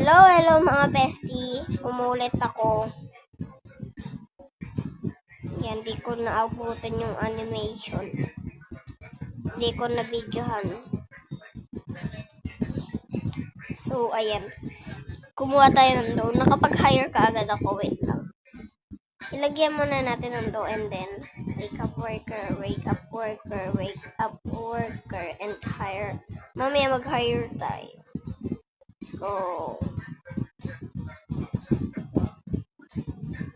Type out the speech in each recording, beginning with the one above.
Hello mga bestie. Umulit ako. Yan, di ko naabutan yung animation. Di ko na videohan. So, ayan. Kumuha tayo ng dough. Nakapag-hire ka agad ako. Wait lang. Ilagyan muna natin ng dough and then wake up worker, and hire. Mamaya mag-hire tayo. So,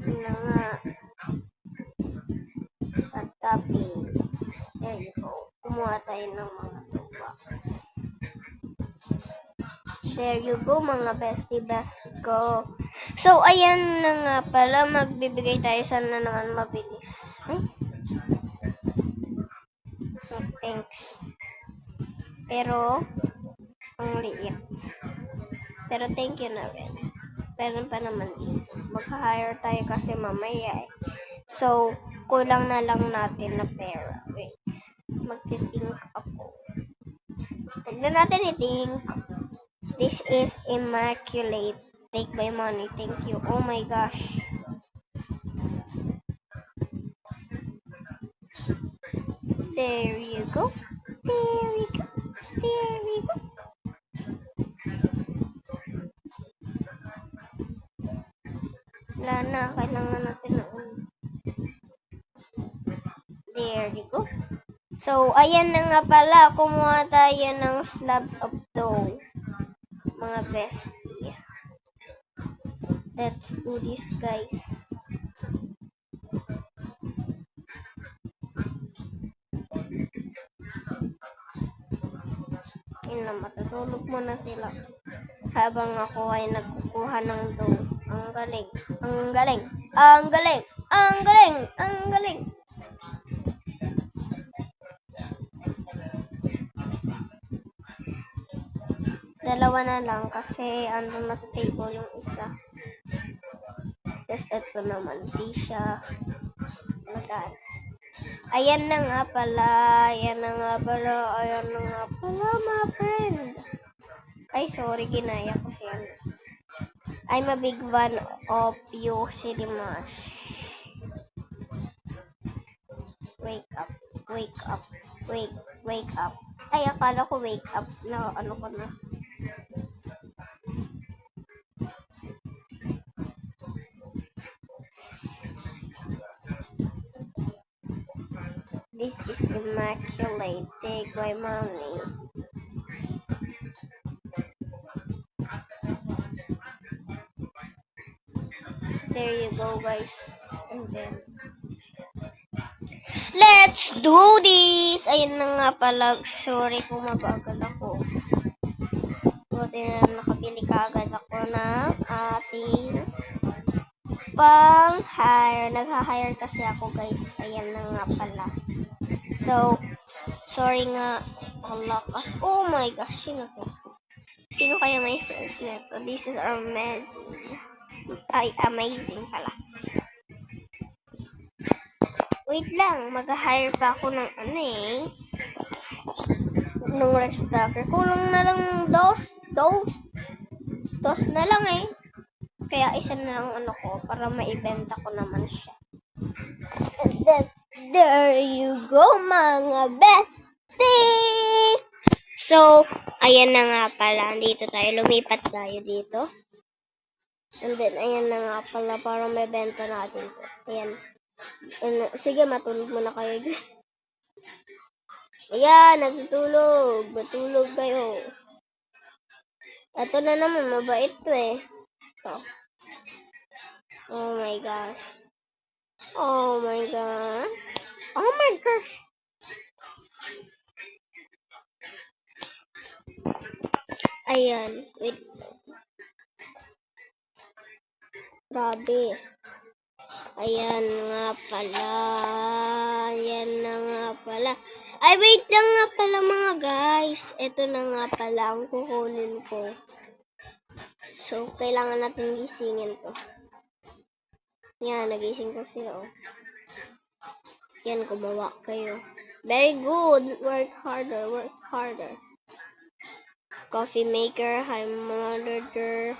na nga. At toppings. There you go. Kumuha tayo ng mga tuba. There you go mga bestie ko. So, ayan na nga pala. Magbibigay tayo sana naman mabilis. Ay? So, thanks. Pero, ang liit. Pero thank you na rin. Meron pa naman dito. Mag-hire tayo kasi mamaya eh. So, kulang na lang natin na pera. Wait. Magtitink ako. Tignan natin i-think. This is immaculate. Take my money. Thank you. Oh my gosh. There you go. There we go. There we go. Wala na. Kailangan natin na. There you go. So, ayan na nga pala. Kumuha tayo ng slabs of dough. Mga bestie. Let's do this, guys. Yun na, matutulog muna sila. Habang ako ay nagkukuha ng dough. Ang galing. Ang galing. Ang galing. Ang galing. Ang galing. Dalawa na lang kasi andun na sa table yung isa. Tapos ito naman, di siya magaan. Ayan na nga pala. Ayan na nga pala. Ayan na nga pala, my friend. Ay, sorry, ginaya ko siya. I'm a big fan of you, Sirimash. Wake up. Wake up. Wake up. Ay, akala ko wake up na ano ko na. This is immaculate. Take my money. There you go, guys. And then, let's do this! Ayun na nga pala. Sorry kung mabagal ako. Buti na nakabili ka agad ako ng ating pang-hire. Nag-hire kasi ako, guys. Ayan na nga pala. So, sorry nga. Oh my gosh, sino to? Sino kaya may first neto? This is amazing. Ay, amazing pala. Wait lang, mag-hire pa ako ng ano eh. Nung restocker. Kulang na lang dos na lang eh. Kaya isa na lang ano ko para maibenta ko naman siya. And then, there you go mga bestie! So, ayan na nga pala. Dito tayo. Lumipat tayo dito. And then, ayan na nga pala. Para maibenta natin ito. Ayan. Sige, matulog muna kayo. Ayan, natutulog. Matulog kayo. Ito na naman, mabait to eh. Ito. Oh my gosh. Oh my gosh. Oh my gosh. Ayan, wait. Grabe. Ayan nga pala. Ayan na nga pala. Ay, wait lang nga pala mga guys. Ito na nga pala ang kukunin ko. So, kailangan natin gisingin to. Yan, nagising ko sila. Oh. Yan, gumawa kayo. Very good. Work harder. Work harder. coffee maker, hamburger.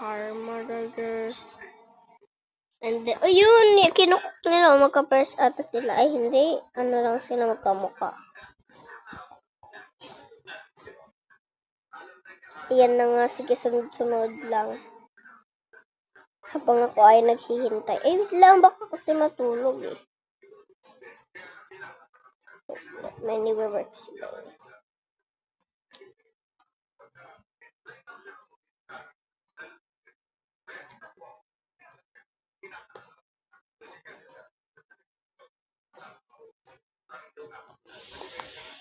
And then, ayun, kinukok nila, magka-pairs ata sila. Ay, hindi. Ano lang sila magkamukha. Yan na nga, sige, sunod-sunod lang. Habang ako ay naghihintay. Eh, wait lang, baka kasi matulog eh. May niwe-work sila.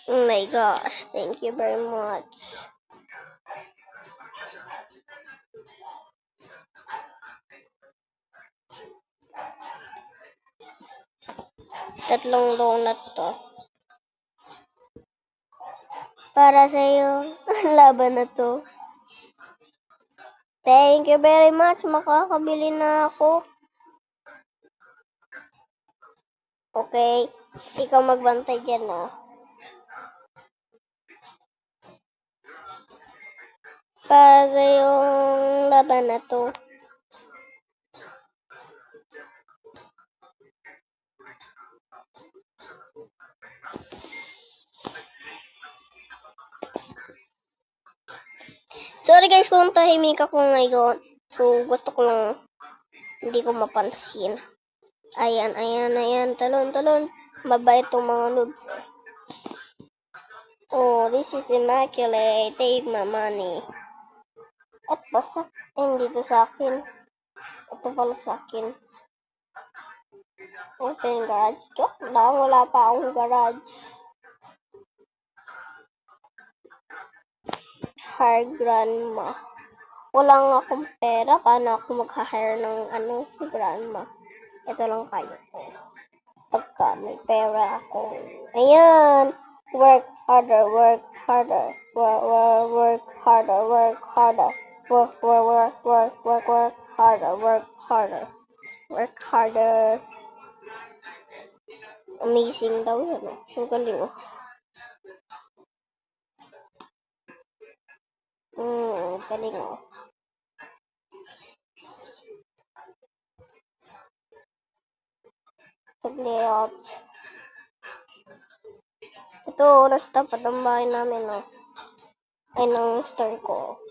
Oh my gosh, thank you very much. Tatlong donut to. Para sa'yo, laban na to. Thank you very much, makakabili na ako. Okay, ikaw magbantay dyan, no? Para sa'yo, laban na to. Sorry guys kung tahimik ako ngayon. So, gusto ko lang hindi ko mapansin. Ayan. Talon. Mabait itong mga noobs. Oh, this is immaculate. Take my money. At basta. Hindi to sa akin. Ito pala sa akin. Open garage. Joke lang. Wala pa akong garage. Hire grandma. Wala nga akong pera. Paano ako mag-hire ng grandma? Ito lang kayo ko. Pagka may pera ako. Ayan! Work harder. Work harder. Work harder. Work harder. Work harder. Work harder. Amazing daw yan. Ang galing oh. Galing oh. Saglit. Ito, nasa tapat ng bahay namin oh. Ay, ng store ko.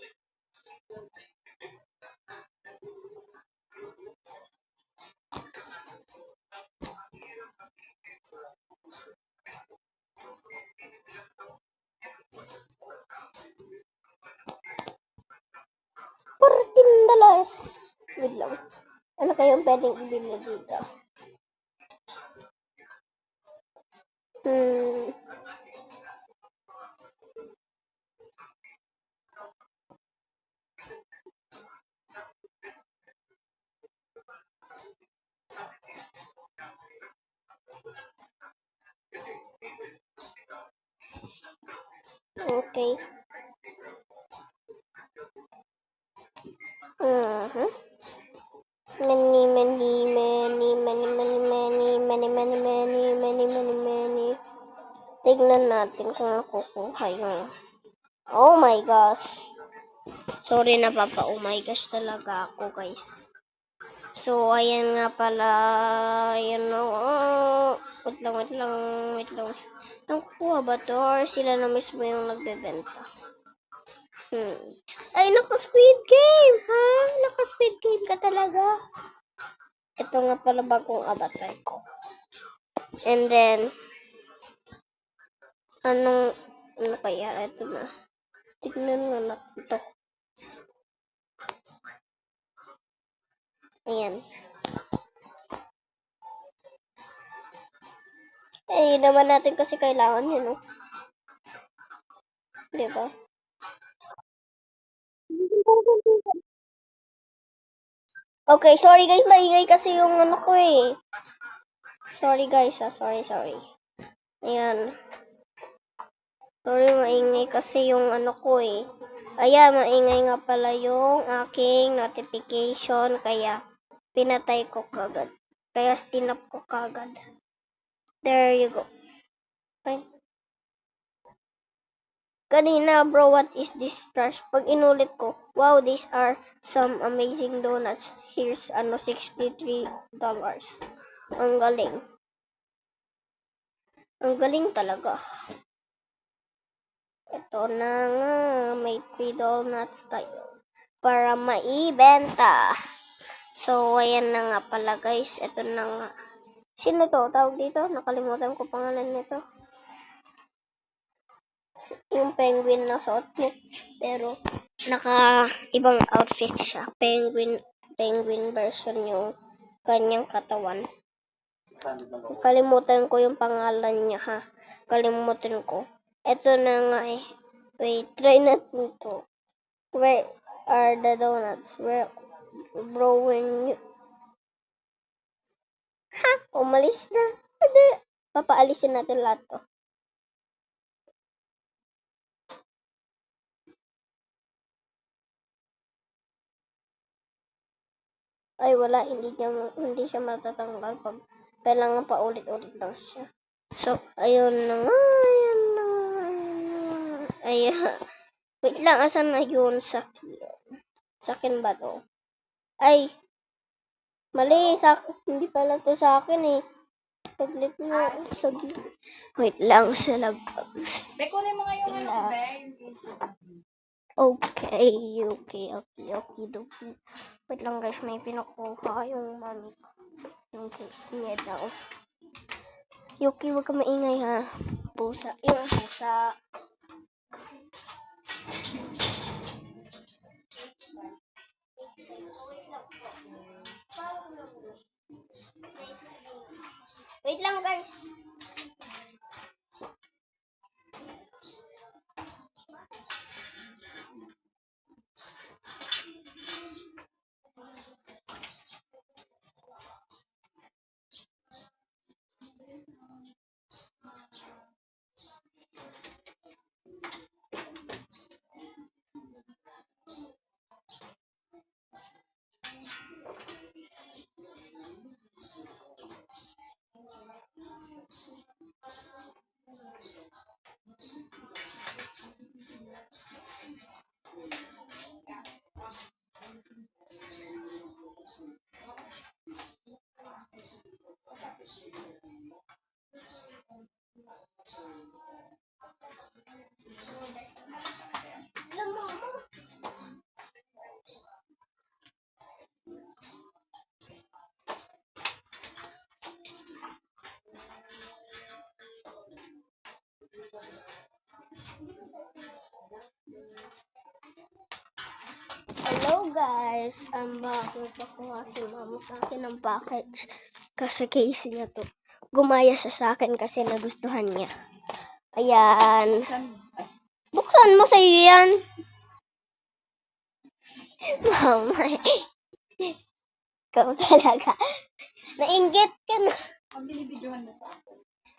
$14. Wait lang. Ano kayong pwedeng ibili dito? Okay. Many. Tignan natin kung nakukuha yung... Oh my gosh. Sorry na papa. Oh my gosh talaga ako guys. So, ayan nga pala. Ayan na. Wait lang. Nakukuha ba to? Or sila na mismo yung nagbebenta? Ay, naka-Squid Game! Ha? Naka-Squid Game ka talaga? Ito nga pala bagong avatar ko. And then, ano kaya? Ito na. Tignan nga natin ito. Ayan. Eh, naman natin kasi kailangan yun, no? Diba? Okay, sorry guys, maingay kasi yung ano ko eh. Sorry guys, sorry. Ayan. Sorry, maingay kasi yung ano ko eh. Ayan, maingay nga pala yung aking notification, kaya pinatay ko kagad. Kaya tinap ko kagad. There you go. Okay. Kanina, bro, what is this trash? Pag inulit ko, wow, these are some amazing donuts. Here's $63. Ang galing. Ang galing talaga. Ito na nga, may 3 donuts tayo para maibenta. So, ayan na nga pala guys. Ito na nga. Sino to? Tawag dito? Nakalimutan ko pangalan nito. Yung penguin na suot mo. Pero, naka-ibang outfit siya. Penguin version yung kanyang katawan. Kalimutan ko yung pangalan niya ha. Kalimutan ko. Ito na nga eh. Wait, try natin to. Where are the donuts? Where, bro, when you... Ha? Umalis na. Papaalisin natin lahat to. Ay, wala. Hindi siya matatanggal pag kailangan pa ulit-ulit lang siya. So, ayun na nga. Ayun na nga. Ayan. Wait lang. Asan na yun? Sakin ba to? Ay. Mali. Hindi pala to sa akin eh. Saglit mo. Wait lang. Sa labas. Kunin mo nga yung ano, be. Okay. Doki. Wait lang guys, may pinakuha yung mami ko. Yung case niya daw. Yuki, wag ka maingay ha. Pusa. Yung pusa. Wait lang guys. Hello guys, I'm back. Nagpakuha si mama sa akin ng package kasi case niya to. Gumaya siya sa akin kasi nagustuhan niya. Ayan. Buksan mo sa iyo yan. Mama, ikaw talaga. Nainggit ka na. Binibidyohan mo pa.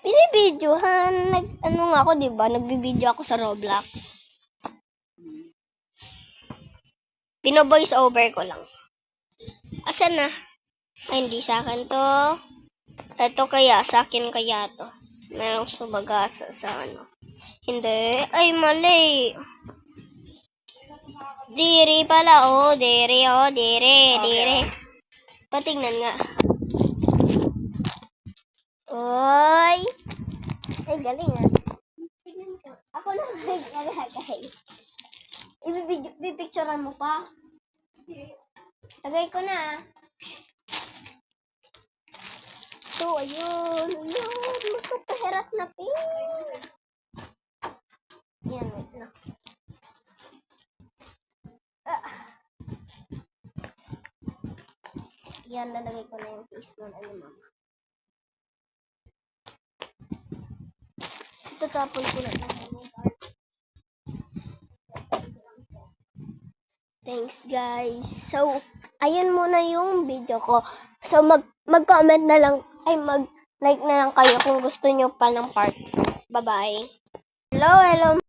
Binibidyohan. Ano nga ako, diba? Nagbibidyo ako sa Roblox. Pino-voice over ko lang. Asan na? Ay, hindi sa akin to. Ito kaya, sa akin kaya to. Merong subagasa sa ano. Hindi. Ay, mali. Diri pala, oh. Diri. Patingnan nga. Oy. Ay, galing ah. Ako na guys. Ibibicturean mo pa? Tagay ko na. So, ayun. Magpapaheras na pin. Yan, wait na. Yan, lalagay ko na yung face mo na ni mama. Tatapon ko na lang. Thanks guys. So, ayun muna yung video ko. So, mag-comment na lang, ay mag-like na lang kayo kung gusto nyo pa ng part. Bye-bye. Hello.